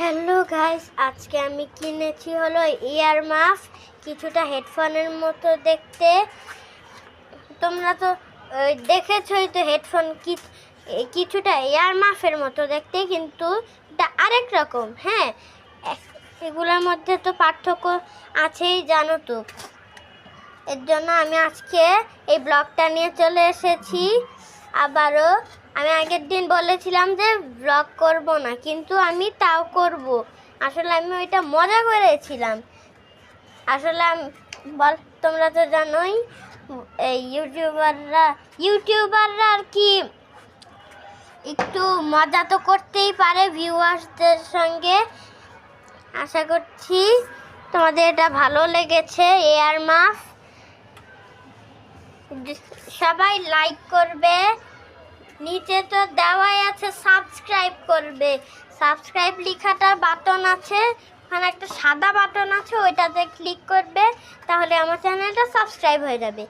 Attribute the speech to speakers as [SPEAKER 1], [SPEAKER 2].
[SPEAKER 1] Hello guys, আজকে আমি কিনেছি হলো ইয়ার মাফ, কিছুটা হেডফোনের মতো দেখতে। তোমরা তো দেখেছই তো হেডফোন কিছুটা ইয়ার মাফের মতো দেখতে, কিন্তু এটা আরেক রকম। হ্যাঁ, এগুলোর মধ্যে তো পার্থক্য আছেই, জানো তো। এর জন্য আমি আজকে এই ব্লগটা নিয়ে চলে এসেছি। আবারও আমি আগের দিন বলেছিলাম যে ব্লগ করব না, কিন্তু আমি তাও করব। আসলে আমি ওইটা মজা করেছিলাম। আসলে তোমরা তো জানোই এই ইউটিউবাররা আর কি একটু মজা তো করতেই পারে ভিউয়ার্সদের সঙ্গে। আশা করছি তোমাদের এটা ভালো লেগেছে। এয়ার মাফ সবাই লাইক করবে, নিচে তো দেওয়াই আছে সাবস্ক্রাইব করবে। সাবস্ক্রাইব লেখাটা বাটন আছে, ওখানে একটা সাদা বাটন আছে, ওইটাতে ক্লিক করবে, তাহলে আমার চ্যানেলটা সাবস্ক্রাইব হয়ে যাবে।